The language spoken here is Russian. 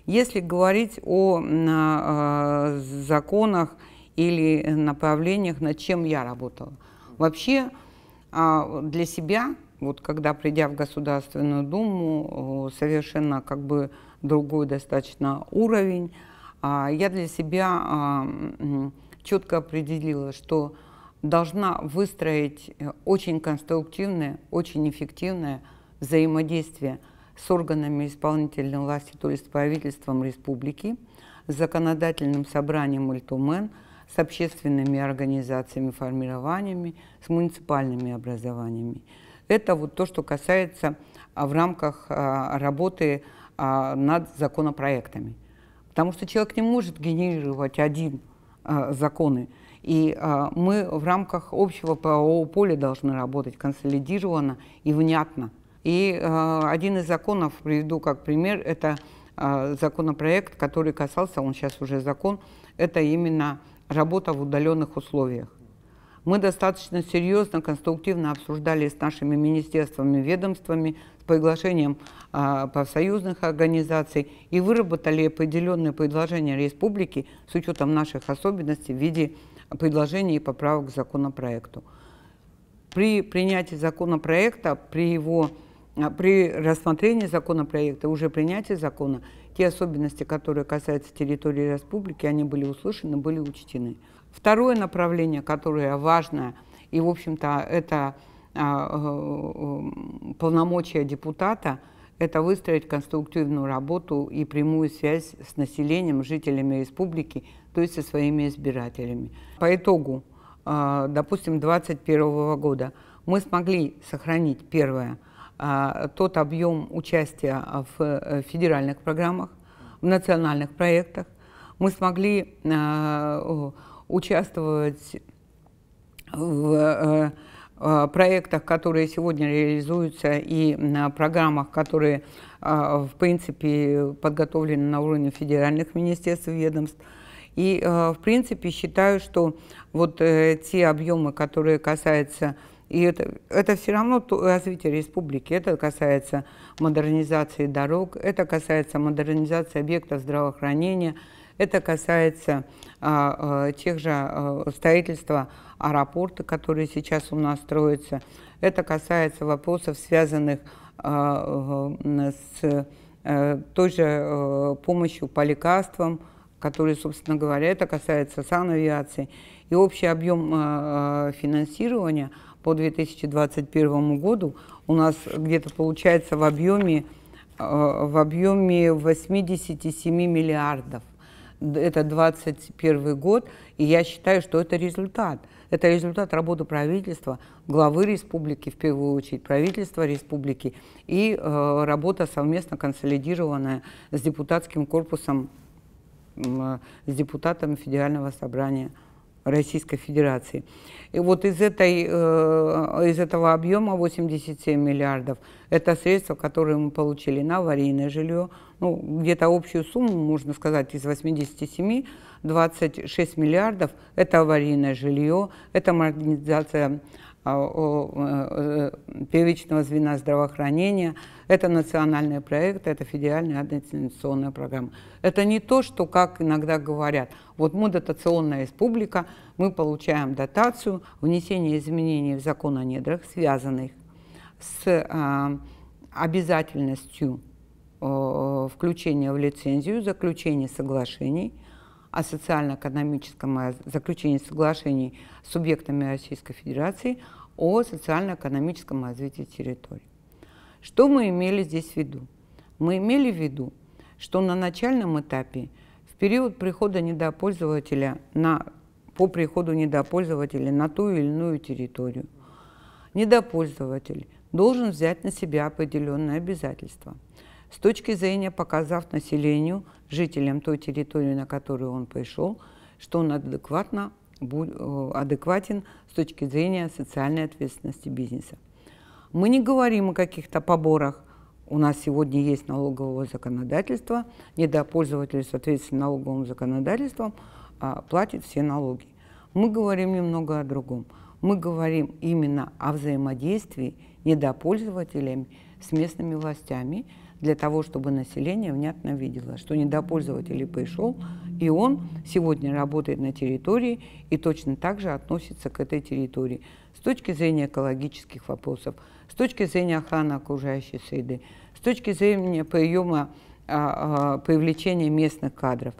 Если говорить о законах или направлениях, над чем я работала. Вообще для себя, вот когда придя в Государственную Думу, совершенно как бы другой достаточно уровень, я для себя четко определила, что должна выстроить очень конструктивное, очень эффективное взаимодействие с органами исполнительной власти, то есть с правительством республики, с законодательным собранием ультумен, с общественными организациями, формированиями, с муниципальными образованиями. Это вот то, что касается в рамках работы над законопроектами. Потому что человек не может генерировать один законы. И мы в рамках общего правового поля должны работать консолидированно и внятно. И один из законов, приведу как пример, это законопроект, который касался, он сейчас уже закон, это именно работа в удаленных условиях. Мы достаточно серьезно, конструктивно обсуждали с нашими министерствами, ведомствами, с приглашением профсоюзных организаций и выработали определенные предложения республики с учетом наших особенностей в виде предложений и поправок к законопроекту. При принятии законопроекта, при рассмотрении законопроекта, уже принятии закона, те особенности, которые касаются территории республики, они были услышаны, были учтены. Второе направление, которое важное, и, в общем-то, это полномочия депутата, это выстроить конструктивную работу и прямую связь с населением, жителями республики, то есть со своими избирателями. По итогу, допустим, 2021 года мы смогли сохранить, первое, тот объем участия в федеральных программах, в национальных проектах. Мы смогли участвовать в проектах, которые сегодня реализуются, и на программах, которые, в принципе, подготовлены на уровне федеральных министерств и ведомств. И, в принципе, считаю, что вот те объемы, которые касаются, и это все равно развитие республики, это касается модернизации дорог, это касается модернизации объектов здравоохранения, это касается тех же строительства аэропорта, которые сейчас у нас строятся. Это касается вопросов, связанных с той же помощью по лекарствам, которые, собственно говоря, это касается санавиации. И общий объем финансирования по 2021 году у нас где-то получается в объеме 87 миллиардов. Это 2021 год, и я считаю, что это результат. Это результат работы правительства, главы республики, в первую очередь, правительства республики, и работа совместно консолидированная с депутатским корпусом, с депутатами Федерального собрания Российской Федерации. И вот из этого объема 87 миллиардов это средства, которые мы получили на аварийное жилье. Ну, где-то общую сумму, можно сказать, из 87 26 миллиардов это аварийное жилье, это модернизация первичного звена здравоохранения, это национальные проекты, это федеральная антиинвестиционная программа. Это не то, что, как иногда говорят, вот мы дотационная республика, мы получаем дотацию, внесение изменений в закон о недрах, связанных с обязательностью включения в лицензию, заключения соглашений о социально-экономическом заключении соглашений с субъектами Российской Федерации о социально-экономическом развитии территории. Что мы имели здесь в виду? Мы имели в виду, что на начальном этапе, в период прихода недропользователя по приходу недропользователя на ту или иную территорию, недропользователь должен взять на себя определенные обязательства. С точки зрения показав населению, жителям той территории, на которую он пришел, что он адекватен с точки зрения социальной ответственности бизнеса. Мы не говорим о каких-то поборах. У нас сегодня есть налоговое законодательство, недропользователь, соответственно, налоговым законодательством платит все налоги. Мы говорим немного о другом. Мы говорим именно о взаимодействии недропользователями с местными властями для того, чтобы население внятно видело, что недопользователь пришел, и он сегодня работает на территории и точно так же относится к этой территории с точки зрения экологических вопросов, с точки зрения охраны окружающей среды, с точки зрения приема, привлечения местных кадров.